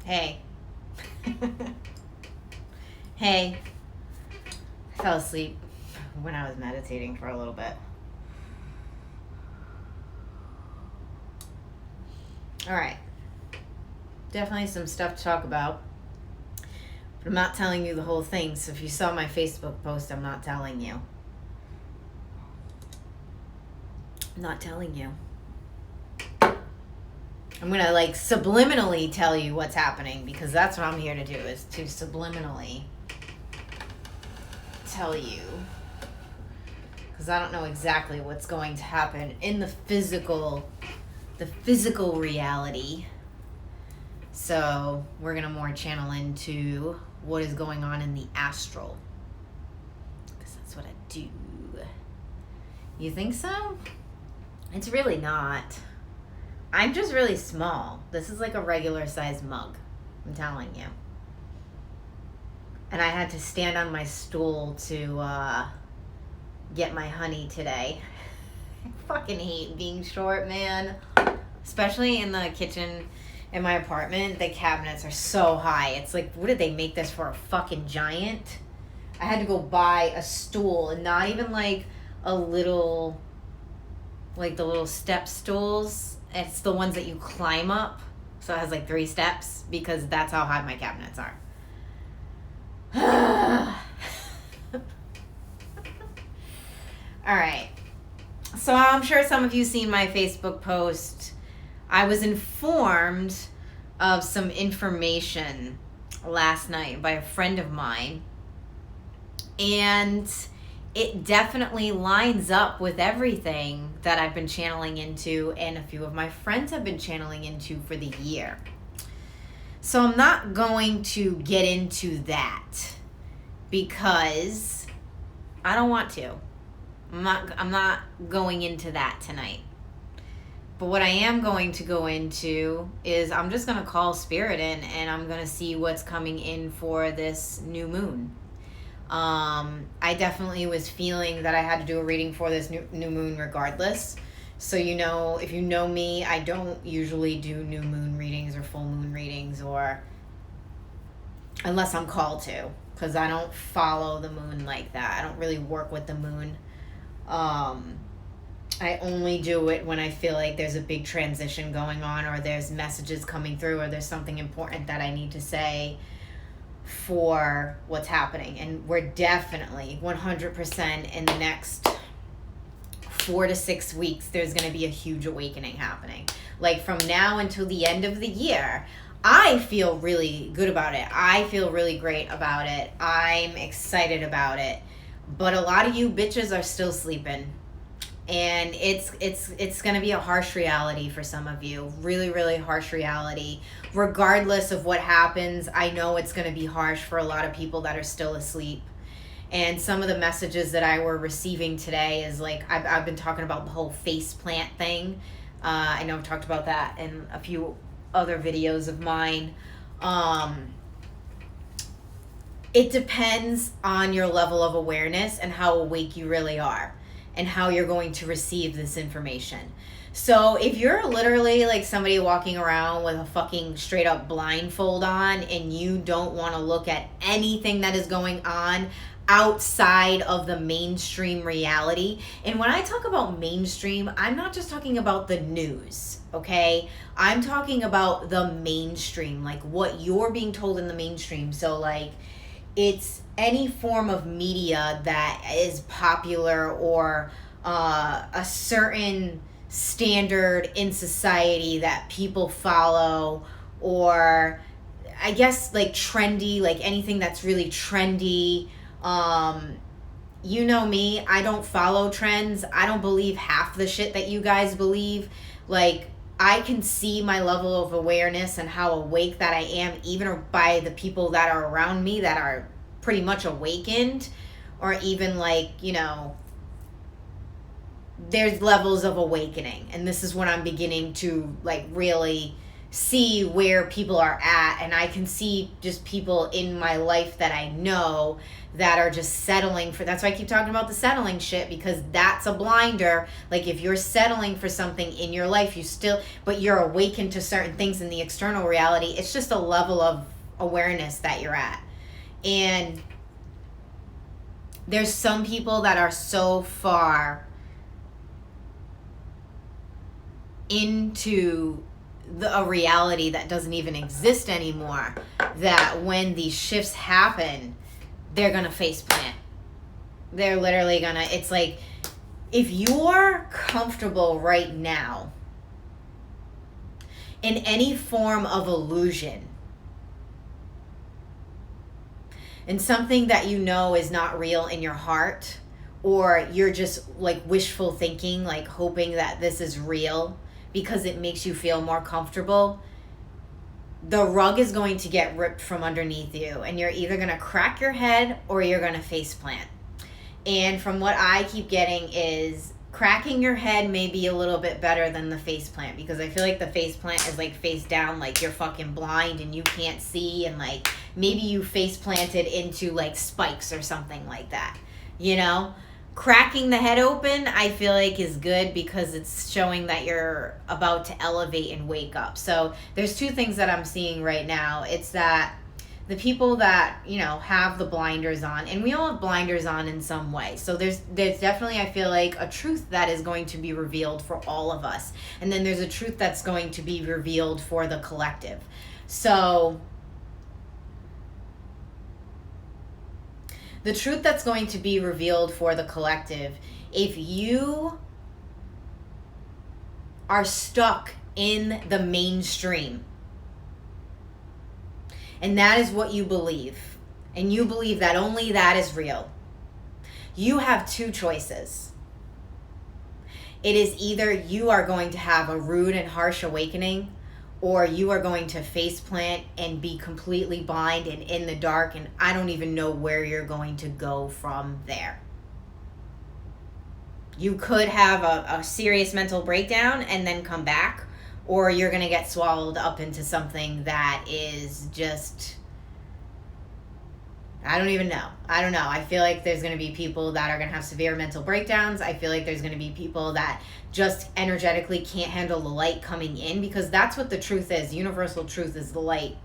Hey. Hey. I fell asleep when I was meditating for a little bit. Alright. Definitely some stuff to talk about. But I'm not telling you the whole thing, so if you saw my Facebook post, I'm not telling you. I'm not telling you. I'm gonna subliminally tell you what's happening, because that's what I'm here to do, is to subliminally tell you, because I don't know exactly what's going to happen in the physical reality. So we're gonna more channel into what is going on in the astral, because that's what I do. You think so? It's really not. I'm just really small. This is like a regular sized mug, I'm telling you. And I had to stand on my stool to get my honey today. I fucking hate being short, man. Especially in the kitchen in my apartment, the cabinets are so high. It's like, what did they make this for, a fucking giant? I had to go buy a stool, and not even like a little, like the little step stools. It's the ones that you climb up. So it has like 3 steps, because that's how high my cabinets are. All right. So I'm sure some of you seen my Facebook post. I was informed of some information last night by a friend of mine, and it definitely lines up with everything that I've been channeling into, and a few of my friends have been channeling into for the year. So I'm not going to get into that, because I don't want to. I'm not going into that tonight. But what I am going to go into is, I'm just going to call spirit in, and I'm going to see what's coming in for this new moon. I definitely was feeling that I had to do a reading for this new moon regardless. So, if you know me, I don't usually do new moon readings or full moon readings, or unless I'm called to, because I don't follow the moon like that. I don't really work with the moon. I only do it when I feel like there's a big transition going on, or there's messages coming through, or there's something important that I need to say for what's happening. And we're definitely 100% in the next 4 to 6 weeks, there's going to be a huge awakening happening. Like from now until the end of the year, I feel really good about it. I feel really great about it. I'm excited about it. But a lot of you bitches are still sleeping. And it's going to be a harsh reality for some of you. Really, really harsh reality. Regardless of what happens, I know it's going to be harsh for a lot of people that are still asleep. And some of the messages that I were receiving today is like, I've been talking about the whole face plant thing. I know I've talked about that in a few other videos of mine. It depends on your level of awareness and how awake you really are, and how you're going to receive this information. So if you're literally like somebody walking around with a fucking straight up blindfold on, and you don't want to look at anything that is going on outside of the mainstream reality. And when I talk about mainstream, I'm not just talking about the news, okay? I'm talking about the mainstream, like what you're being told in the mainstream. So like, it's any form of media that is popular, or a certain standard in society that people follow, or I guess like trendy, like anything that's really trendy. You know me, I don't follow trends. I don't believe half the shit that you guys believe. Like, I can see my level of awareness and how awake that I am, even by the people that are around me that are pretty much awakened, or even like, there's levels of awakening. And this is when I'm beginning to like really see where people are at, and I can see just people in my life that I know that are just settling for. That's why I keep talking about the settling shit, because that's a blinder. Like, if you're settling for something in your life, but you're awakened to certain things in the external reality, it's just a level of awareness that you're at. And there's some people that are so far into a reality that doesn't even exist anymore, that when these shifts happen, they're gonna faceplant. They're literally gonna, it's like, if you're comfortable right now in any form of illusion, and something that you know is not real in your heart, or you're just like wishful thinking, like hoping that this is real because it makes you feel more comfortable, the rug is going to get ripped from underneath you, and you're either going to crack your head or you're going to face plant. And from what I keep getting is cracking your head may be a little bit better than the face plant, because I feel like the face plant is like face down, like you're fucking blind and you can't see, and like maybe you face planted into like spikes or something like that, you know? Cracking the head open, I feel like, is good because it's showing that you're about to elevate and wake up. So there's two things that I'm seeing right now. It's that the people that, you know, have the blinders on, and we all have blinders on in some way. So there's definitely, I feel like, a truth that is going to be revealed for all of us. And then there's a truth that's going to be revealed for the collective. So the truth that's going to be revealed for the collective, if you are stuck in the mainstream, and that is what you believe, and you believe that only that is real, you have two choices. It is either you are going to have a rude and harsh awakening, or you are going to face plant and be completely blind and in the dark, and I don't even know where you're going to go from there. You could have a serious mental breakdown and then come back, or you're going to get swallowed up into something that is just, I don't even know. I don't know. I feel like there's going to be people that are going to have severe mental breakdowns. I feel like there's going to be people that just energetically can't handle the light coming in, because that's what the truth is. Universal truth is the light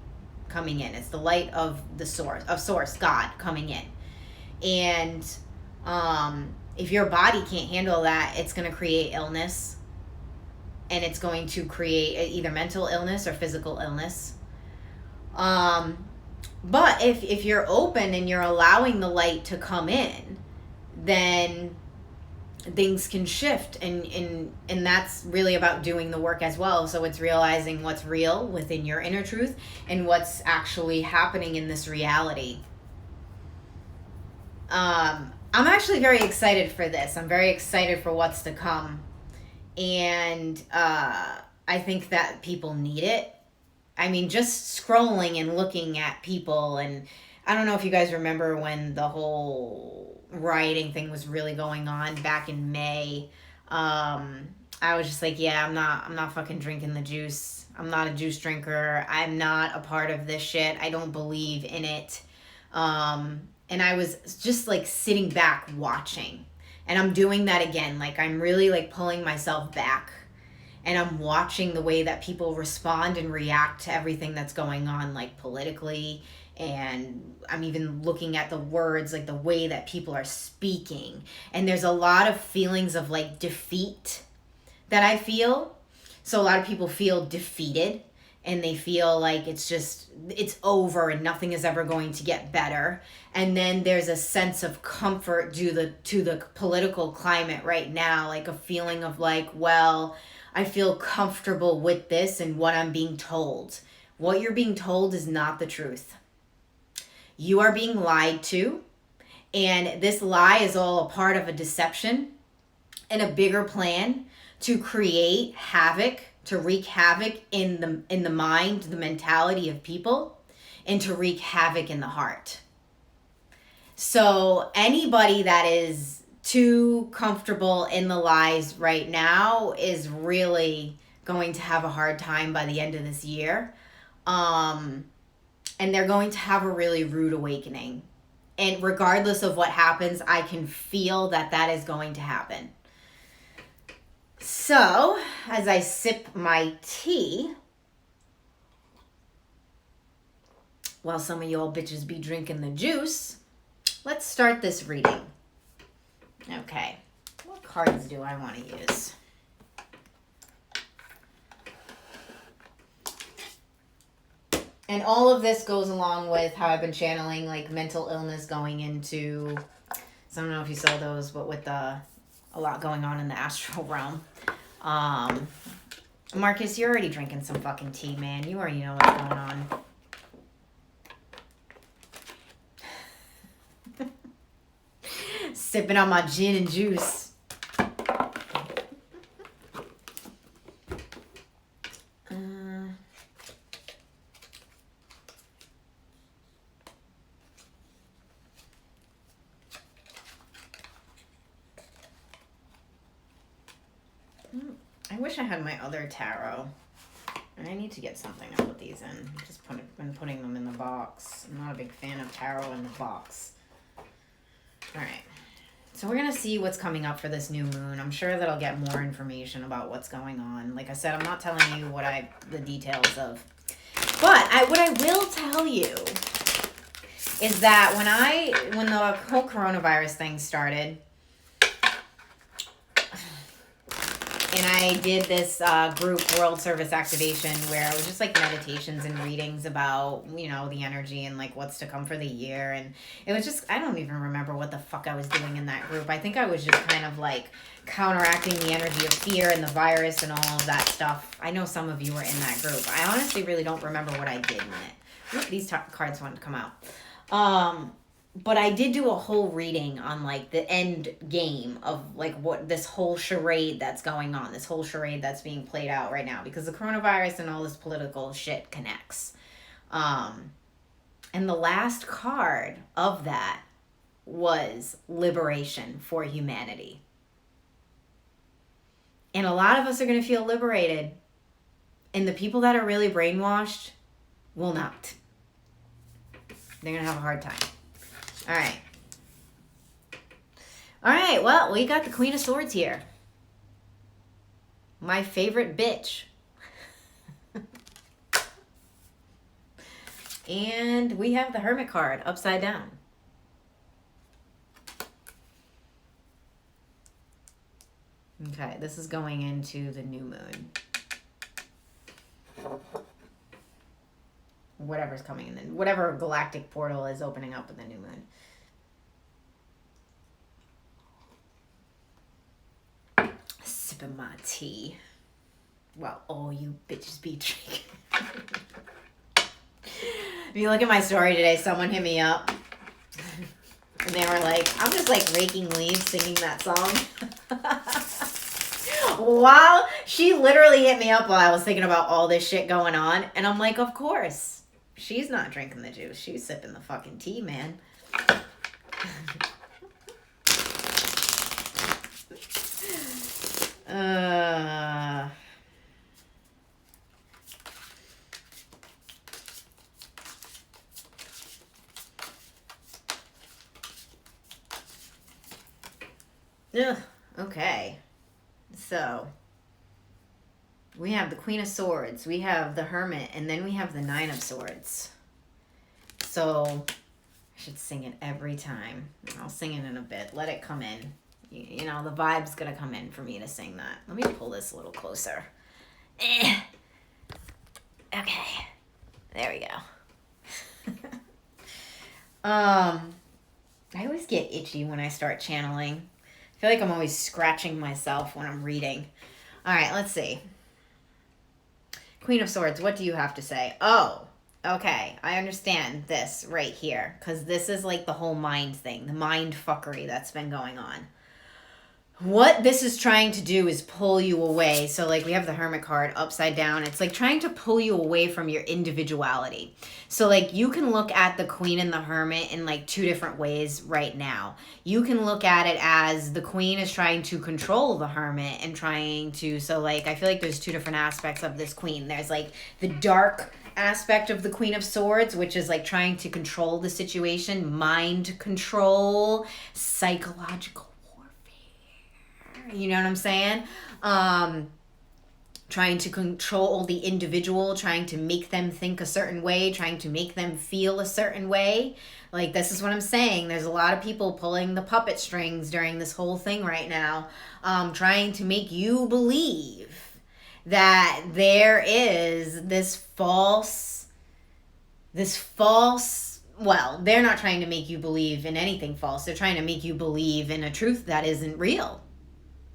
coming in. It's the light of the source, God coming in. And if your body can't handle that, it's going to create illness, and it's going to create either mental illness or physical illness. But if you're open and you're allowing the light to come in, then things can shift, and that's really about doing the work as well. So it's realizing what's real within your inner truth and what's actually happening in this reality. I'm actually very excited for this. I'm very excited for what's to come, and I think that people need it. I mean, just scrolling and looking at people, and I don't know if you guys remember when the whole rioting thing was really going on back in May. I was just like, yeah, I'm not fucking drinking the juice. I'm not a juice drinker. I'm not a part of this shit. I don't believe in it. And I was just like sitting back watching, and I'm doing that again. Like, I'm really like pulling myself back, and I'm watching the way that people respond and react to everything that's going on, like politically. And I'm even looking at the words, like the way that people are speaking. And there's a lot of feelings of like defeat that I feel. So a lot of people feel defeated, and they feel like it's over and nothing is ever going to get better. And then there's a sense of comfort to the political climate right now, like a feeling of like, well, I feel comfortable with this and what I'm being told. What you're being told is not the truth. You are being lied to, and this lie is all a part of a deception and a bigger plan to create havoc, to wreak havoc in the mind, the mentality of people, and to wreak havoc in the heart. So anybody that is too comfortable in the lies right now is really going to have a hard time by the end of this year. And they're going to have a really rude awakening. And regardless of what happens, I can feel that that is going to happen. So, as I sip my tea, while some of y'all bitches be drinking the juice, let's start this reading. Okay, what cards do I want to use? And all of this goes along with how I've been channeling like mental illness going into, so I don't know if you saw those, but with a lot going on in the astral realm. Marcus, you're already drinking some fucking tea, man. You already know what's going on. Sipping on my gin and juice. I wish I had my other tarot. I need to get something to put these in. I've just been putting them in the box. I'm not a big fan of tarot in the box. Alright. So we're going to see what's coming up for this new moon. I'm sure that I'll get more information about what's going on. Like I said, I'm not telling you the details of. But what I will tell you is that when the whole coronavirus thing started, and I did this group World Service Activation where it was just like meditations and readings about, you know, the energy and like what's to come for the year. And it was just, I don't even remember what the fuck I was doing in that group. I think I was just kind of like counteracting the energy of fear and the virus and all of that stuff. I know some of you were in that group. I honestly really don't remember what I did in it. Oop, these cards wanted to come out. But I did do a whole reading on like the end game of like what this whole charade that's going on, this whole charade that's being played out right now, because the coronavirus and all this political shit connects. And the last card of that was liberation for humanity. And a lot of us are going to feel liberated. And the people that are really brainwashed will not. They're going to have a hard time. All right. All right, well, we got the Queen of Swords here. My favorite bitch. And we have the Hermit card upside down. Okay, this is going into the new moon. Whatever's coming in, whatever galactic portal is opening up with the new moon. Sipping my tea. Well, all you bitches be drinking. If you look at my story today, someone hit me up. And they were like, I'm just like raking leaves singing that song. Wow. She literally hit me up while I was thinking about all this shit going on. And I'm like, of course. She's not drinking the juice. She's sipping the fucking tea, man. Okay. So, we have the Queen of Swords, we have the Hermit, and then we have the Nine of Swords. So, I should sing it every time. I'll sing it in a bit. Let it come in. You know, the vibe's gonna come in for me to sing that. Let me pull this a little closer. Okay. There we go. I always get itchy when I start channeling. I feel like I'm always scratching myself when I'm reading. All right, let's see. Queen of Swords, what do you have to say? Oh, okay. I understand this right here, because this is like the whole mind thing, the mind fuckery that's been going on. what this is trying to do is pull you away. So like we have the Hermit card upside down. It's like trying to pull you away from your individuality. So like you can look at the Queen and the Hermit in like two different ways right now. You can look at it as the Queen is trying to control the Hermit and trying to, so like I feel like there's two different aspects of this Queen. There's like the dark aspect of the Queen of Swords, which is like trying to control the situation, mind control, psychological, you know what I'm saying? Trying to control the individual, trying to make them think a certain way, trying to make them feel a certain way. Like, this is what I'm saying. There's a lot of people pulling the puppet strings during this whole thing right now, trying to make you believe that there is this false, well, they're not trying to make you believe in anything false. They're trying to make you believe in a truth that isn't real.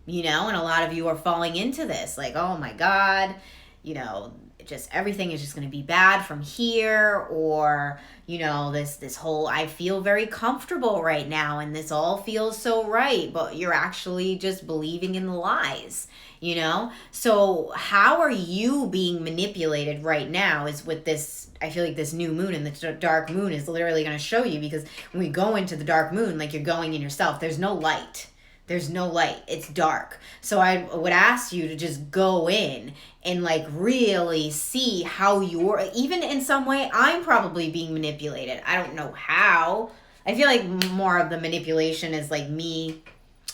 You know, and a lot of you are falling into this, like, oh my God, you know, just everything is just going to be bad from here, or, you know, this whole, I feel very comfortable right now and this all feels so right, but you're actually just believing in the lies, you know? So how are you being manipulated right now is with this, I feel like this new moon, and the dark moon is literally going to show you, because when we go into the dark moon, like, you're going in yourself, there's no light. There's no light. It's dark. So I would ask you to just go in and like really see how you're, even in some way, I'm probably being manipulated. I don't know how. I feel like more of the manipulation is like me.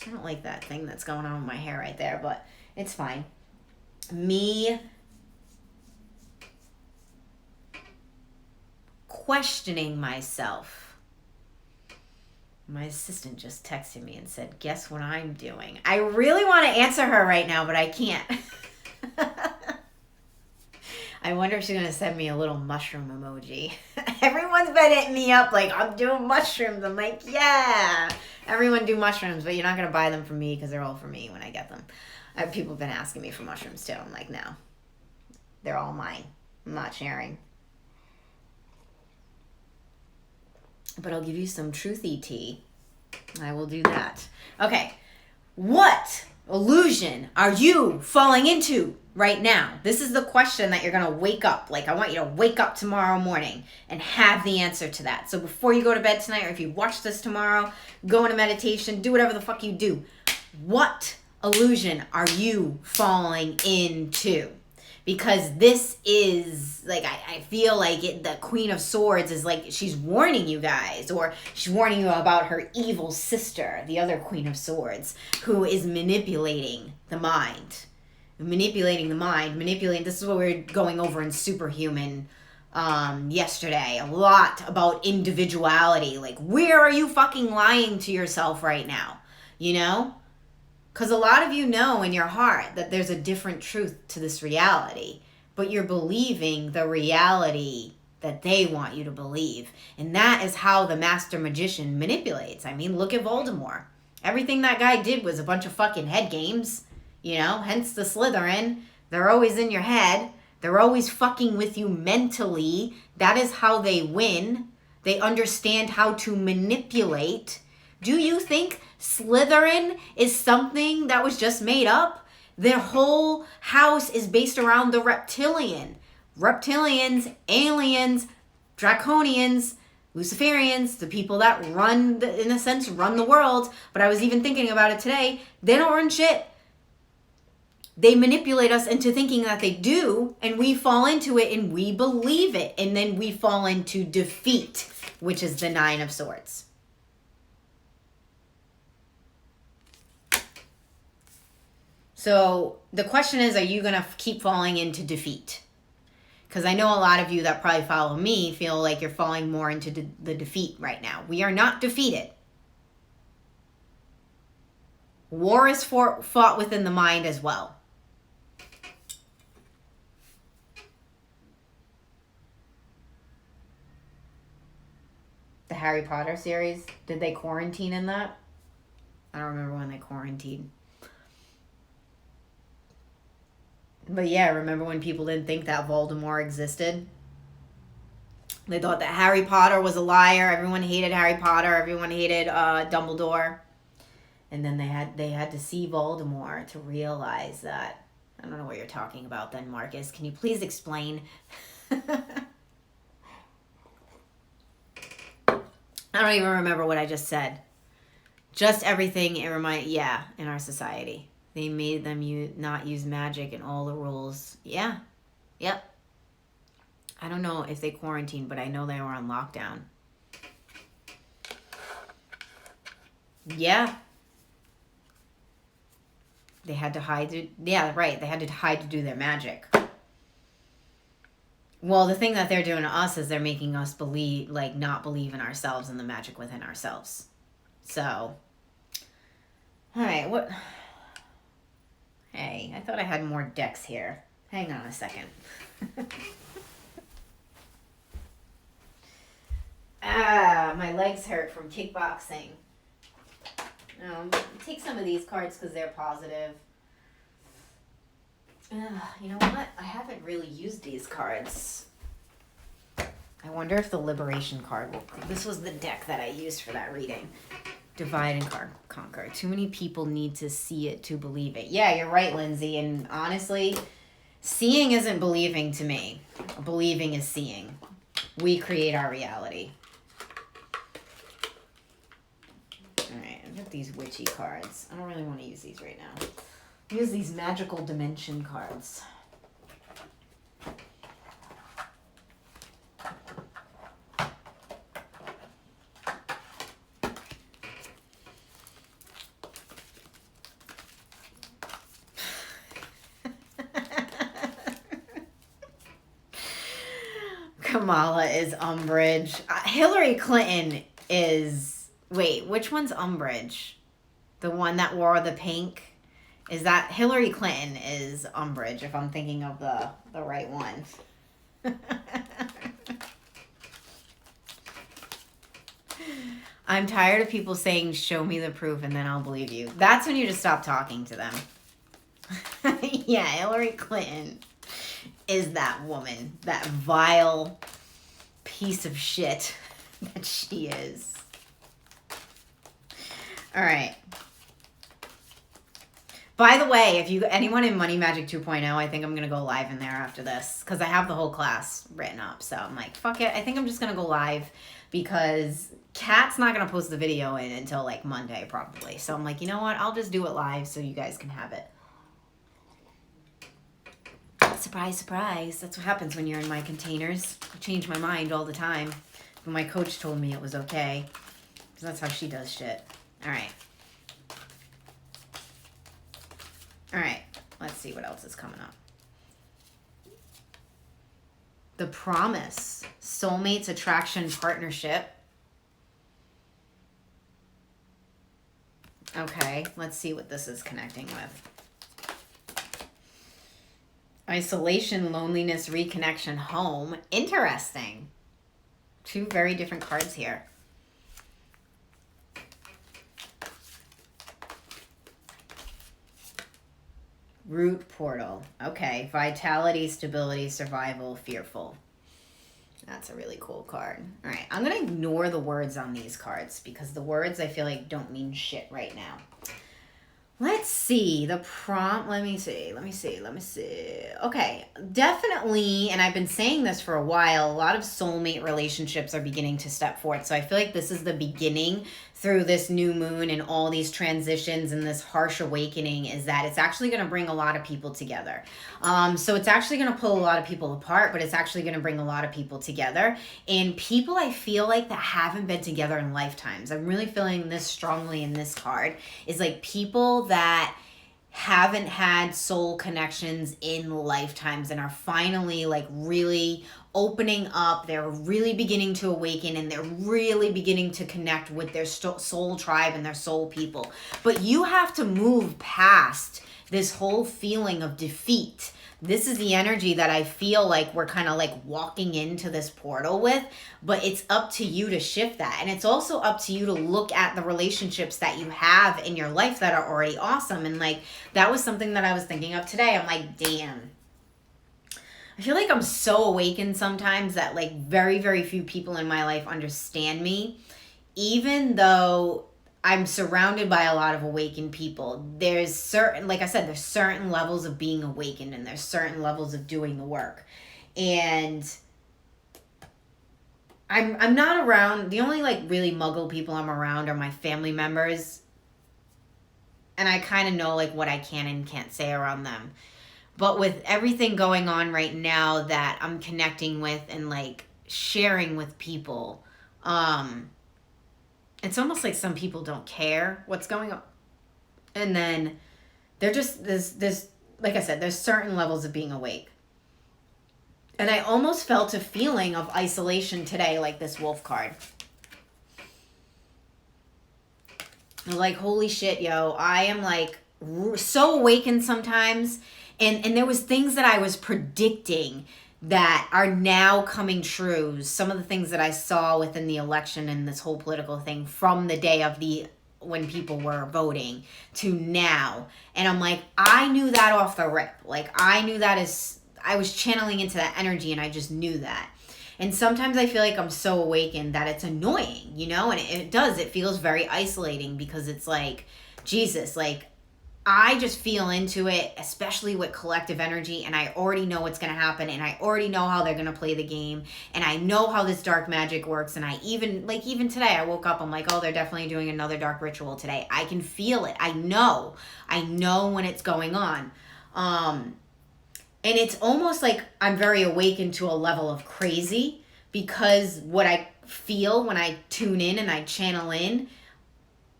I don't like that thing that's going on with my hair right there, but it's fine. Me questioning myself. My assistant just texted me and said, guess what I'm doing? I really want to answer her right now, but I can't. I wonder if she's going to send me a little mushroom emoji. Everyone's been hitting me up like, I'm doing mushrooms. I'm like, yeah. Everyone do mushrooms, but you're not going to buy them from me because they're all for me when I get them. People have been asking me for mushrooms too. I'm like, no. They're all mine. I'm not sharing. But I'll give you some truthy tea. I will do that. Okay. What illusion are you falling into right now? This is the question that you're going to wake up. Like, I want you to wake up tomorrow morning and have the answer to that. So before you go to bed tonight, or if you watch this tomorrow, go into meditation, do whatever the fuck you do. What illusion are you falling into? Because this is, like, I feel like the Queen of Swords is like, she's warning you guys, or she's warning you about her evil sister, the other Queen of Swords, who is manipulating the mind. This is what we were going over in Superhuman yesterday. A lot about individuality. Like, where are you fucking lying to yourself right now? You know? Because a lot of you know in your heart that there's a different truth to this reality, but you're believing the reality that they want you to believe. And that is how the master magician manipulates. I mean, look at Voldemort. Everything that guy did was a bunch of fucking head games, you know, hence the Slytherin. They're always in your head. They're always fucking with you mentally. That is how they win. They understand how to manipulate. Do you think Slytherin is something that was just made up? Their whole house is based around the reptilian. Reptilians, aliens, draconians, Luciferians, the people that run, in a sense, run the world. But I was even thinking about it today. They don't run shit. They manipulate us into thinking that they do, and we fall into it and we believe it. And then we fall into defeat, which is the Nine of Swords. So the question is, are you going to keep falling into defeat? Because I know a lot of you that probably follow me feel like you're falling more into the defeat right now. We are not defeated. War is fought within the mind as well. The Harry Potter series, did they quarantine in that? I don't remember when they quarantined. But yeah, remember when people didn't think that Voldemort existed? They thought that Harry Potter was a liar. Everyone hated Harry Potter. Everyone hated Dumbledore. And then they had to see Voldemort to realize that. I don't know what you're talking about then, Marcus. Can you please explain? I don't even remember what I just said. Just everything it in our society. They made them not use magic and all the rules. Yeah. Yep. I don't know if they quarantined, but I know they were on lockdown. Yeah. They had to hide. Yeah, right. They had to hide to do their magic. Well, the thing that they're doing to us is they're making us believe, like, not believe in ourselves and the magic within ourselves. So, all right, what? Hey, I thought I had more decks here. Hang on a second. My legs hurt from kickboxing. Take some of these cards because they're positive. You know what? I haven't really used these cards. I wonder if the Liberation card will... This was the deck that I used for that reading. Divide and conquer. Too many people need to see it to believe it. Yeah, you're right, Lindsay. And honestly, seeing isn't believing to me. Believing is seeing. We create our reality. Alright, I've got these witchy cards. I don't really want to use these right now. Use these magical dimension cards. Kamala is Umbridge. Hillary Clinton is... Wait, which one's Umbridge? The one that wore the pink? Is that... Hillary Clinton is Umbridge, if I'm thinking of the right one. I'm tired of people saying, show me the proof and then I'll believe you. That's when you just stop talking to them. Yeah, Hillary Clinton is that woman. That vile piece of shit that she is. All right. By the way, if anyone in Money Magic 2.0, I think I'm going to go live in there after this because I have the whole class written up. So I'm like, fuck it. I think I'm just going to go live because Kat's not going to post the video in until like Monday probably. So I'm like, you know what? I'll just do it live so you guys can have it. Surprise, surprise. That's what happens when you're in my containers. I change my mind all the time. But my coach told me it was okay. So that's how she does shit. All right. All right, let's see what else is coming up. The Promise, Soulmates, Attraction, Partnership. Okay, let's see what this is connecting with. Isolation, Loneliness, Reconnection, Home. Interesting. Two very different cards here. Root Portal. Okay. Vitality, Stability, Survival, Fearful. That's a really cool card. All right. I'm going to ignore the words on these cards because the words I feel like don't mean shit right now. Let's see. The prompt. Let me see. Okay. Definitely, and I've been saying this for a while, a lot of soulmate relationships are beginning to step forth. So I feel like this is the beginning through this new moon and all these transitions and this harsh awakening is that it's actually going to bring a lot of people together. So it's actually going to pull a lot of people apart, but it's actually going to bring a lot of people together. And people I feel like that haven't been together in lifetimes. I'm really feeling this strongly in this card is like people that haven't had soul connections in lifetimes and are finally like really opening up. They're really beginning to awaken and they're really beginning to connect with their soul tribe and their soul people. But you have to move past this whole feeling of defeat. This is the energy that I feel like we're kind of like walking into this portal with, but it's up to you to shift that. And it's also up to you to look at the relationships that you have in your life that are already awesome. And like, that was something that I was thinking of today. I'm like, damn. I feel like I'm so awakened sometimes that like very, very few people in my life understand me, even though I'm surrounded by a lot of awakened people. There's certain, like I said, there's certain levels of being awakened, and there's certain levels of doing the work. And I'm not around, the only like really muggle people I'm around are my family members. And I kind of know like what I can and can't say around them. But with everything going on right now that I'm connecting with and like sharing with people, it's almost like some people don't care what's going on. And then they're just, there's like I said, there's certain levels of being awake. And I almost felt a feeling of isolation today, like this wolf card. Like, holy shit, yo, I am like so awakened sometimes. And there was things that I was predicting that are now coming true. Some of the things that I saw within the election and this whole political thing from the day of when people were voting to now. And I'm like, I knew that off the rip. Like, I knew that I was channeling into that energy, and I just knew that. And sometimes I feel like I'm so awakened that it's annoying, and it does. It feels very isolating because it's like, Jesus, like, I just feel into it, especially with collective energy, and I already know what's going to happen, and I already know how they're going to play the game, and I know how this dark magic works, and even today, I woke up, I'm like, oh, they're definitely doing another dark ritual today. I can feel it. I know when it's going on. And it's almost like I'm very awakened to a level of crazy, because what I feel when I tune in and I channel in,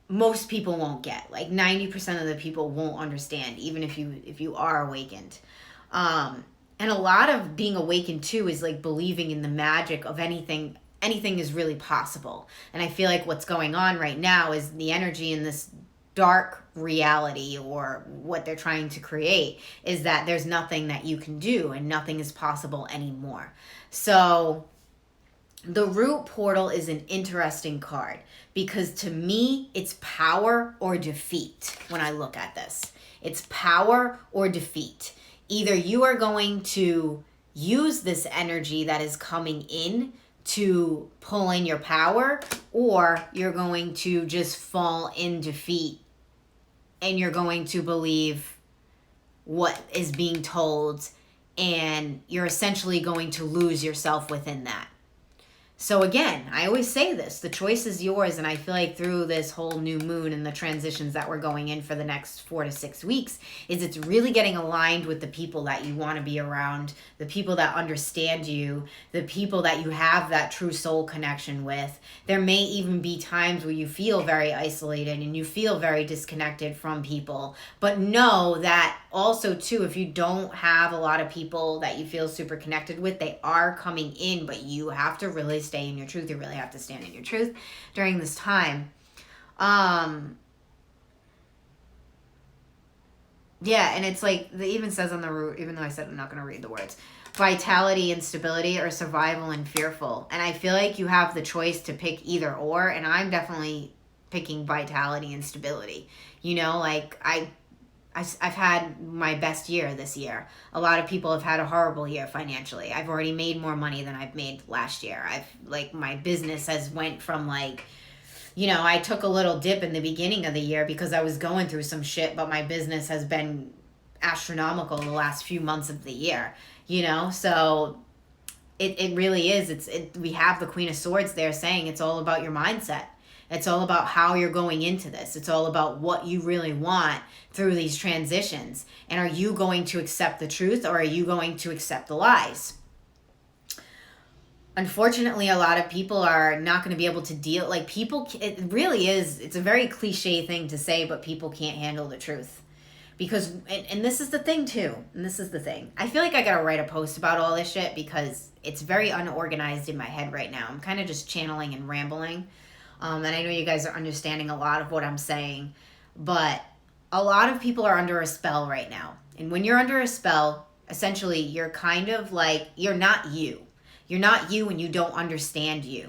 most people won't get. Like 90% of the people won't understand, even if you are awakened. And a lot of being awakened too is like believing in the magic of anything is really possible. And I feel like what's going on right now is the energy in this dark reality, or what they're trying to create, is that there's nothing that you can do and nothing is possible anymore. So the Root Portal is an interesting card, because to me, it's power or defeat. When I look at this, it's power or defeat. Either you are going to use this energy that is coming in to pull in your power, or you're going to just fall in defeat, and you're going to believe what is being told, and you're essentially going to lose yourself within that. So again, I always say this, the choice is yours. And I feel like through this whole new moon and the transitions that we're going in for the next 4 to 6 weeks, it's really getting aligned with the people that you want to be around, the people that understand you, the people that you have that true soul connection with. There may even be times where you feel very isolated and you feel very disconnected from people. But know that also too, if you don't have a lot of people that you feel super connected with, they are coming in, but you have to really stay in your truth. You really have to stand in your truth during this time. Yeah, and it's like, it even says on the Root, even though I said I'm not going to read the words, vitality and stability, or survival and fearful. And I feel like you have the choice to pick either or, and I'm definitely picking vitality and stability. Like I've had my best year this year. A lot of people have had a horrible year financially. I've already made more money than I've made last year. My business has went from I took a little dip in the beginning of the year because I was going through some shit, but my business has been astronomical the last few months of the year, so it really is. We have the Queen of Swords there saying it's all about your mindset. It's all about how you're going into this. It's all about what you really want through these transitions. And are you going to accept the truth, or are you going to accept the lies? Unfortunately, a lot of people are not going to be able to deal. It really is. It's a very cliche thing to say, but people can't handle the truth. Because, and this is the thing too. And this is the thing. I feel like I got to write a post about all this shit because it's very unorganized in my head right now. I'm kind of just channeling and rambling. And I know you guys are understanding a lot of what I'm saying, but a lot of people are under a spell right now. And when you're under a spell, essentially you're kind of like, you're not you. You're not you, and you don't understand you.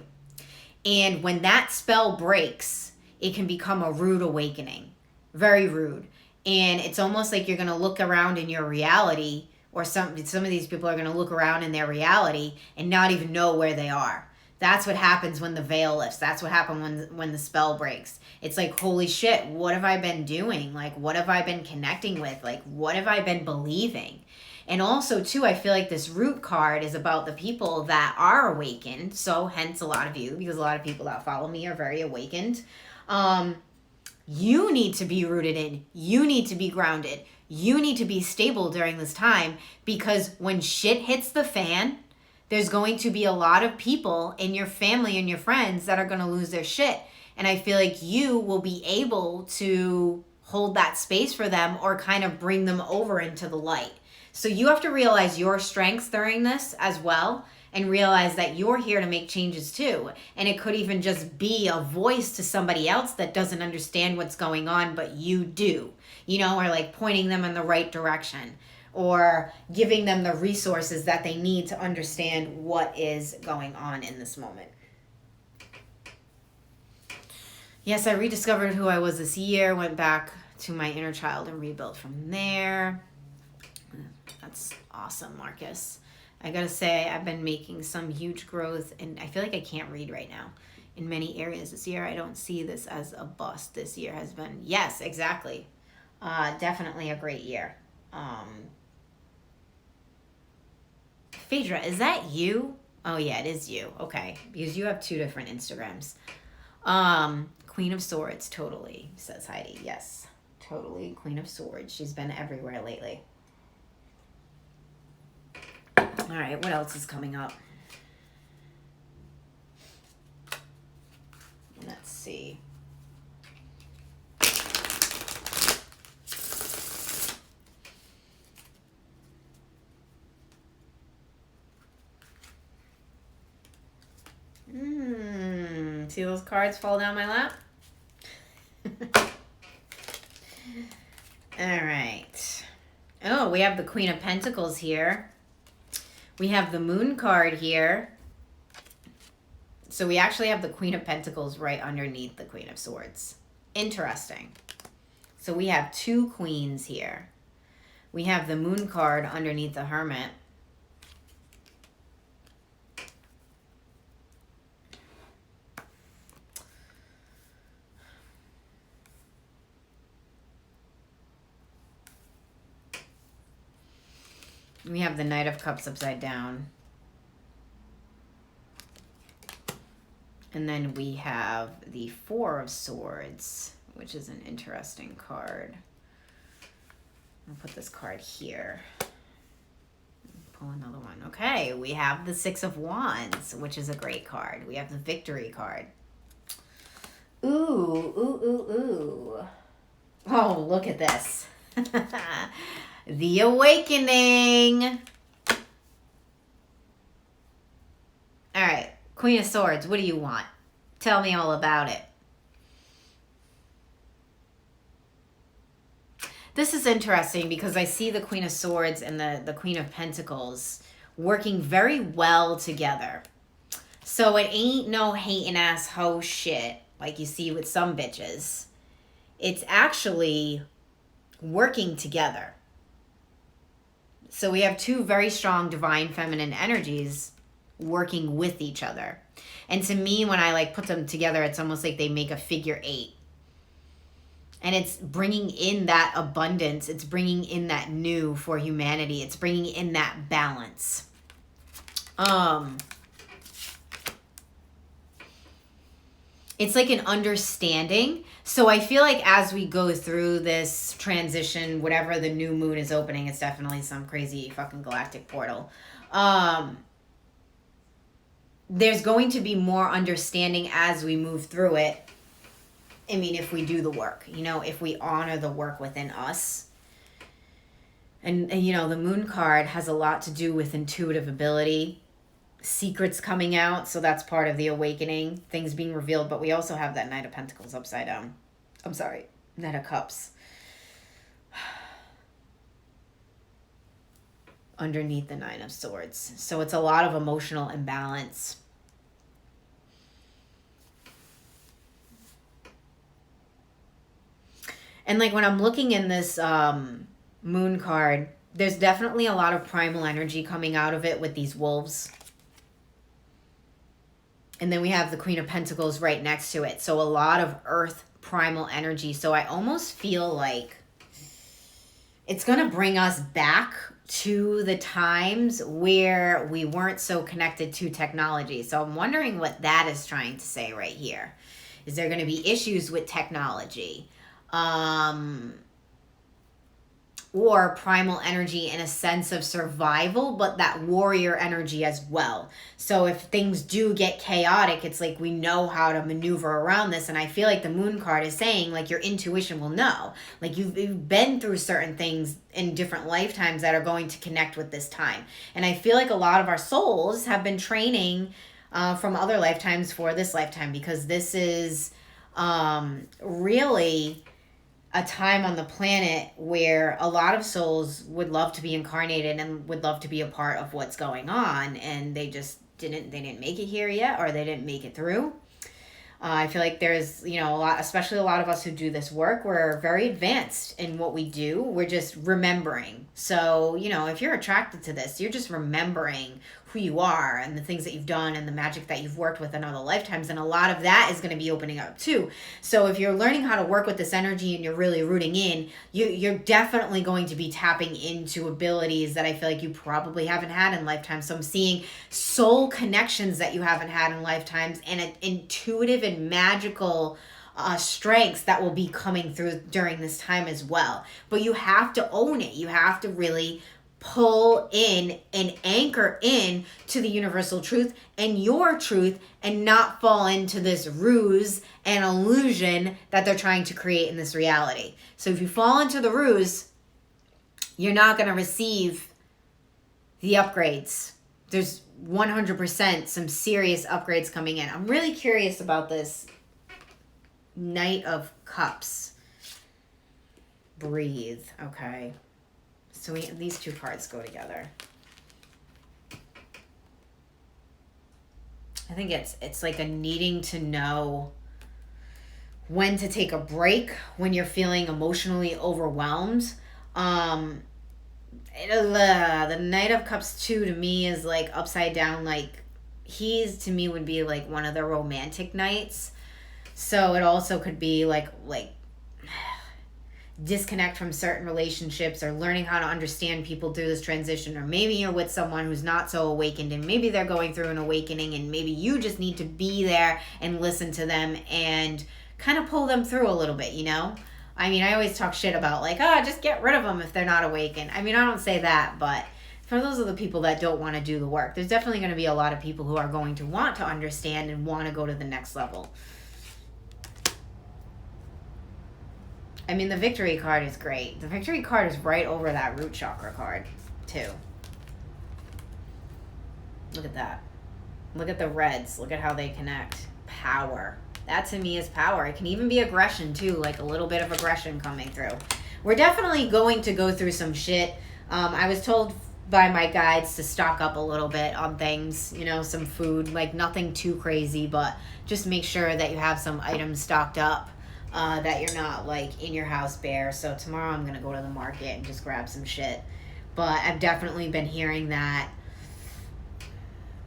And when that spell breaks, it can become a rude awakening. Very rude. And it's almost like you're going to look around in your reality, or some of these people are going to look around in their reality and not even know where they are. That's what happens when the veil lifts. That's what happens when the spell breaks. It's like, holy shit, what have I been doing? Like, what have I been connecting with? Like, what have I been believing? And also, too, I feel like this root card is about the people that are awakened. So, hence a lot of you, because a lot of people that follow me are very awakened. You need to be rooted in. You need to be grounded. You need to be stable during this time, because when shit hits the fan, there's going to be a lot of people in your family and your friends that are going to lose their shit. And I feel like you will be able to hold that space for them or kind of bring them over into the light. So you have to realize your strengths during this as well, and realize that you're here to make changes too. And it could even just be a voice to somebody else that doesn't understand what's going on, but you do, you know, or like pointing them in the right direction, or giving them the resources that they need to understand what is going on in this moment. Yes, I rediscovered who I was this year, went back to my inner child and rebuilt from there. That's awesome, Marcus. I gotta say, I've been making some huge growth, and I feel like I can't read right now in many areas this year. I don't see this as a bust. This year has been, yes, exactly. Definitely a great year. Phaedra, is that you? Oh yeah, it is you. Okay, because you have two different Instagrams. Queen of Swords, totally, says Heidi. Yes, totally, Queen of Swords. She's been everywhere lately. All right, what else is coming up? Let's see. See those cards fall down my lap? All right. Oh, we have the Queen of Pentacles here. We have the Moon card here. So we actually have the Queen of Pentacles right underneath the Queen of Swords. Interesting. So we have two queens here. We have the Moon card underneath the Hermit. We have the Knight of Cups upside down. And then we have the Four of Swords, which is an interesting card. I'll put this card here. Pull another one. Okay, we have the Six of Wands, which is a great card. We have the Victory card. Ooh, ooh, ooh, ooh. Oh, look at this. The Awakening. All right, Queen of Swords, what do you want? Tell me all about it. This is interesting because I see the Queen of Swords and the Queen of Pentacles working very well together. So it ain't no hating ass hoe shit like you see with some bitches. It's actually working together. So we have two very strong divine feminine energies working with each other. And to me, when I like put them together, it's almost like they make a figure 8. And it's bringing in that abundance. It's bringing in that new for humanity. It's bringing in that balance. It's like an understanding. So I feel like as we go through this transition, whatever the new moon is opening, it's definitely some crazy fucking galactic portal. There's going to be more understanding as we move through it. I mean, if we do the work, you know, if we honor the work within us. And you know, the Moon card has a lot to do with intuitive ability, secrets coming out. So that's part of the awakening, things being revealed. But we also have that Knight of Pentacles upside down. I'm sorry, Knight of Cups. Underneath the Nine of Swords. So it's a lot of emotional imbalance. And like when I'm looking in this Moon card, there's definitely a lot of primal energy coming out of it with these wolves. And then we have the Queen of Pentacles right next to it. So a lot of earth primal energy. So I almost feel like it's going to bring us back to the times where we weren't so connected to technology. So I'm wondering what that is trying to say right here. Is there going to be issues with technology? Or primal energy in a sense of survival, but that warrior energy as well. So if things do get chaotic, it's like we know how to maneuver around this. And I feel like the moon card is saying like your intuition will know. Like you've been through certain things in different lifetimes that are going to connect with this time. And I feel like a lot of our souls have been training from other lifetimes for this lifetime, because this is really a time on the planet where a lot of souls would love to be incarnated and would love to be a part of what's going on, and they just didn't make it here yet, or they didn't make it through. I feel like there's, a lot, especially a lot of us who do this work, we're very advanced in what we do. We're just remembering. So, if you're attracted to this, you're just remembering who you are and the things that you've done and the magic that you've worked with in other lifetimes. And a lot of that is going to be opening up too. So if you're learning how to work with this energy and you're really rooting in, you're definitely going to be tapping into abilities that I feel like you probably haven't had in lifetimes. So I'm seeing soul connections that you haven't had in lifetimes, and an intuitive and magical strengths that will be coming through during this time as well. But you have to own it. You have to really pull in and anchor in to the universal truth and your truth, and not fall into this ruse and illusion that they're trying to create in this reality. So if you fall into the ruse, you're not going to receive the upgrades. There's 100% some serious upgrades coming in. I'm really curious about this Knight of Cups. Breathe. Okay. So these two cards go together. I think it's like a needing to know when to take a break when you're feeling emotionally overwhelmed. The Knight of Cups 2 to me is like upside down. Like to me would be like one of the romantic knights. So it also could be like disconnect from certain relationships, or learning how to understand people through this transition. Or maybe you're with someone who's not so awakened, and maybe they're going through an awakening, and maybe you just need to be there and listen to them and kind of pull them through a little bit, I mean, I always talk shit about like, just get rid of them if they're not awakened. I mean, I don't say that, but for those of the people that don't want to do the work, there's definitely going to be a lot of people who are going to want to understand and want to go to the next level. I mean, the Victory card is great. The Victory card is right over that Root Chakra card, too. Look at that. Look at the reds. Look at how they connect. Power. That to me is power. It can even be aggression, too, like a little bit of aggression coming through. We're definitely going to go through some shit. I was told by my guides to stock up a little bit on things, some food, like nothing too crazy, but just make sure that you have some items stocked up. That you're not like in your house bare. So tomorrow I'm gonna go to the market and just grab some shit. But I've definitely been hearing that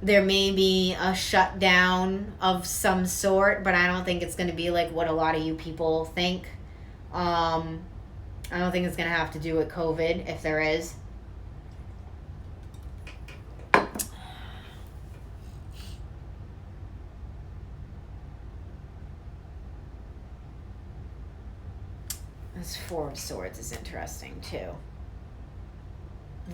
there may be a shutdown of some sort, but I don't think it's gonna be like what a lot of you people think. I don't think it's gonna have to do with COVID, if there is. This Four of Swords is interesting too.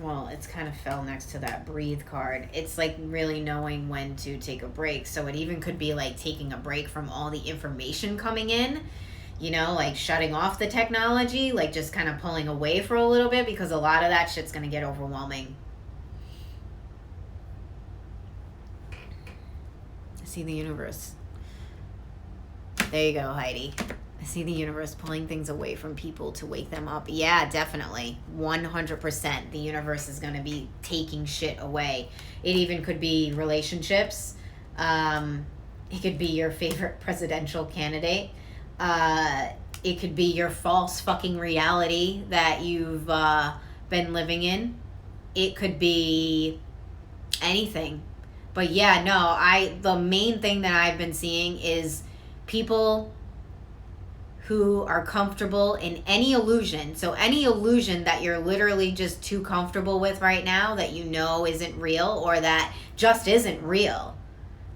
Well, it's kind of fell next to that Breathe card. It's like really knowing when to take a break. So it even could be like taking a break from all the information coming in, like shutting off the technology, like just kind of pulling away for a little bit, because a lot of that shit's going to get overwhelming. I see the universe. There you go, Heidi. I see the universe pulling things away from people to wake them up. Yeah, definitely. 100%. The universe is going to be taking shit away. It even could be relationships. It could be your favorite presidential candidate. It could be your false fucking reality that you've been living in. It could be anything. But yeah, no, the main thing that I've been seeing is people who are comfortable in any illusion. So any illusion that you're literally just too comfortable with right now that you know isn't real or that just isn't real,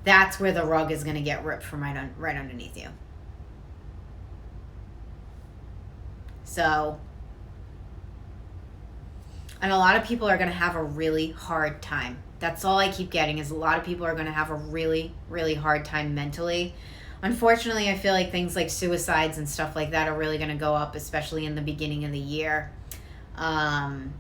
that's where the rug is going to get ripped from right underneath you. So, and a lot of people are going to have a really hard time. That's all I keep getting is a lot of people are going to have a really, really hard time mentally. Unfortunately, I feel like things like suicides and stuff like that are really going to go up, especially in the beginning of the year. You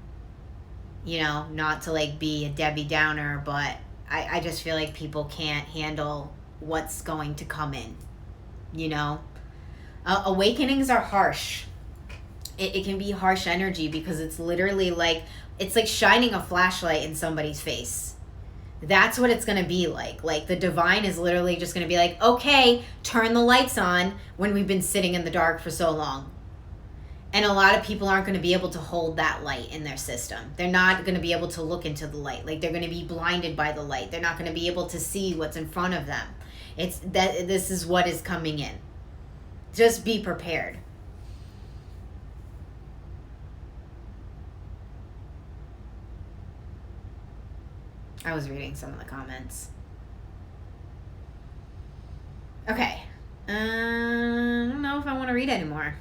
know, not to like be a Debbie Downer, but I just feel like people can't handle what's going to come in, you know? Awakenings are harsh. It can be harsh energy because it's literally like, it's like shining a flashlight in somebody's face. That's what it's going to be like. Like the divine is literally just going to be like, okay, turn the lights on when we've been sitting in the dark for so long. And a lot of people aren't going to be able to hold that light in their system. They're not going to be able to look into the light. Like they're going to be blinded by the light. They're not going to be able to see what's in front of them. It's that this is what is coming in. Just be prepared. I was reading some of the comments. Okay. I don't know if I want to read anymore.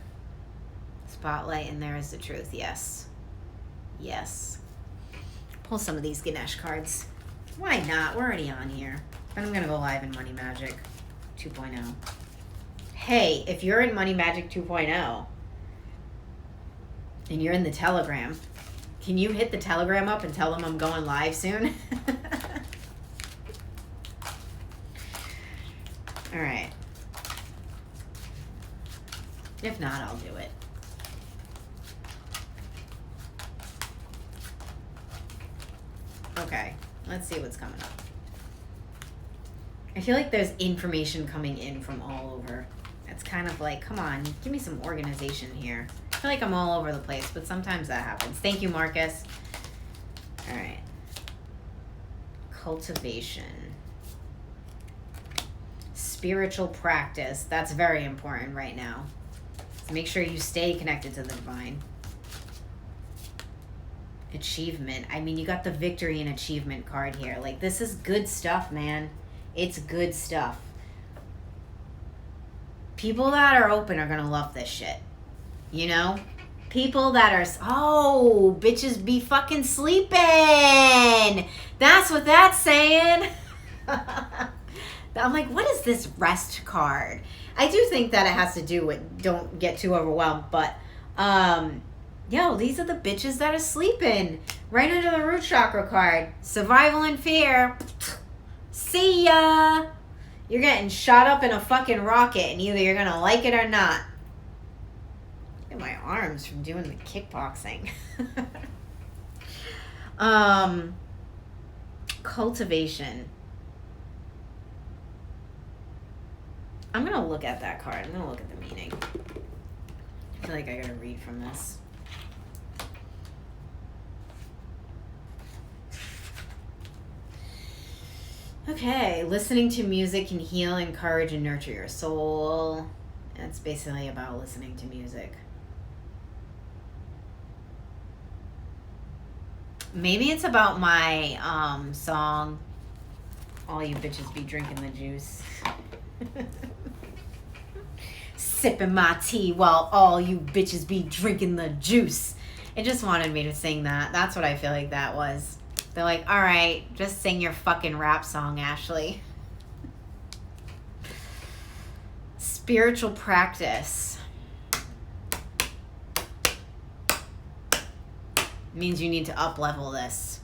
Spotlight and there is the truth. Yes. Yes. Pull some of these Ganesh cards. Why not? We're already on here. I'm going to go live in Money Magic 2.0. Hey, if you're in Money Magic 2.0 and you're in the Telegram, can you hit the Telegram up and tell them I'm going live soon? All right. If not, I'll do it. Okay, let's see what's coming up. I feel like there's information coming in from all over. It's kind of like, come on, give me some organization here. I feel like I'm all over the place, but sometimes that happens. Thank you, Marcus. All right. Cultivation. Spiritual practice. That's very important right now. So make sure you stay connected to the divine. Achievement. I mean, you got the victory and achievement card here. Like, this is good stuff, man. It's good stuff. People that are open are gonna love this shit. You know? People that are, oh, bitches be fucking sleeping. That's what that's saying. I'm like, what is this rest card? I do think that it has to do with don't get too overwhelmed, but yo, these are the bitches that are sleeping. Right under the root chakra card. Survival and fear. See ya. You're getting shot up in a fucking rocket and either you're gonna like it or not. Look at my arms from doing the kickboxing. Cultivation. I'm gonna look at that card. I'm gonna look at the meaning. I feel like I gotta read from this. Okay, listening to music can heal, encourage, and nurture your soul. It's basically about listening to music. Maybe it's about my song, All You Bitches Be Drinking the Juice. Sipping my tea while all you bitches be drinking the juice. It just wanted me to sing that. That's what I feel like that was. They're like, all right, just sing your fucking rap song, Ashley. Spiritual practice means you need to up-level this.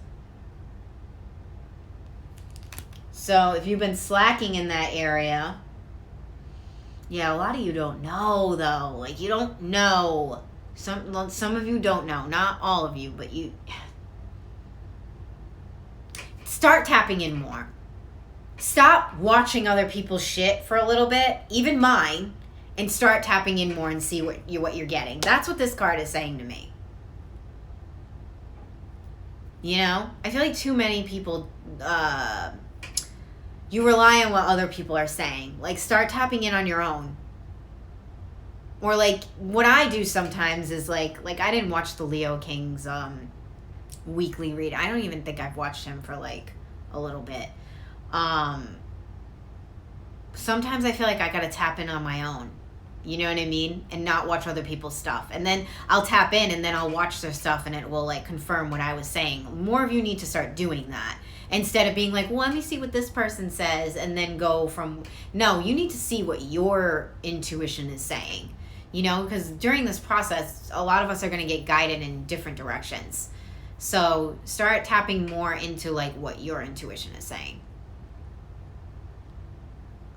So if you've been slacking in that area, yeah, a lot of you don't know, though. Like, you don't know. Some of you don't know. Not all of you, but you... Start tapping in more. Stop watching other people's shit for a little bit, even mine, and start tapping in more and see what you're getting. That's what this card is saying to me. You know? I feel like too many people you rely on what other people are saying. Like, start tapping in on your own. Or, like, what I do sometimes is, like I didn't watch the Leo King's weekly read. I don't even think I've watched him for, like, a little bit. Sometimes I feel like I gotta tap in on my own. You know what I mean? And not watch other people's stuff. And then I'll tap in and then I'll watch their stuff and it will, like, confirm what I was saying. More of you need to start doing that. Instead of being like, well, let me see what this person says and then go from... No, you need to see what your intuition is saying. You know, because during this process, a lot of us are going to get guided in different directions. So start tapping more into, like, what your intuition is saying.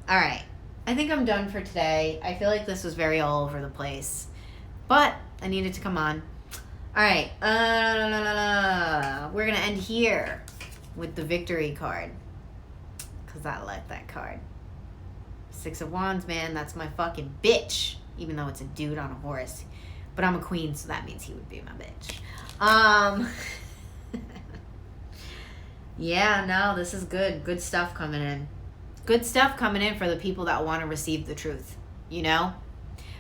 All right. I think I'm done for today. I feel like this was very all over the place. But I needed to come on. All right. We're going to end here with the victory card. Because I like that card. 6 of Wands, man. That's my fucking bitch. Even though it's a dude on a horse. But I'm a queen, so that means he would be my bitch. Yeah, no, this is good. Good stuff coming in. Good stuff coming in for the people that want to receive the truth, you know?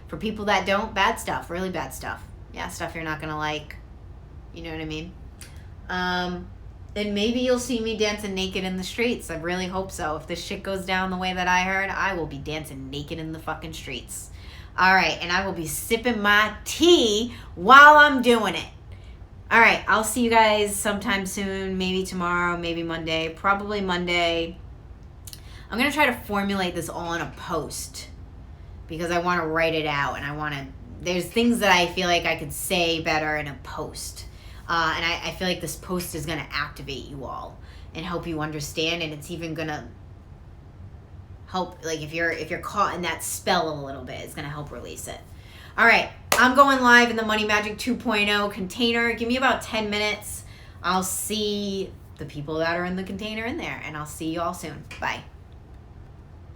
For people that don't, bad stuff, really bad stuff. Yeah, stuff you're not going to like. You know what I mean? And maybe you'll see me dancing naked in the streets. I really hope so. If this shit goes down the way that I heard, I will be dancing naked in the fucking streets. All right, and I will be sipping my tea while I'm doing it. All right, I'll see you guys sometime soon. Maybe tomorrow, maybe Monday. Probably Monday. I'm going to try to formulate this all in a post because I want to write it out and I want to, there's things that I feel like I could say better in a post. And I feel like this post is going to activate you all and help you understand, and it's even going to help, like if you're caught in that spell a little bit, it's going to help release it. All right, I'm going live in the Money Magic 2.0 container. Give me about 10 minutes. I'll see the people that are in the container in there, and I'll see you all soon. Bye.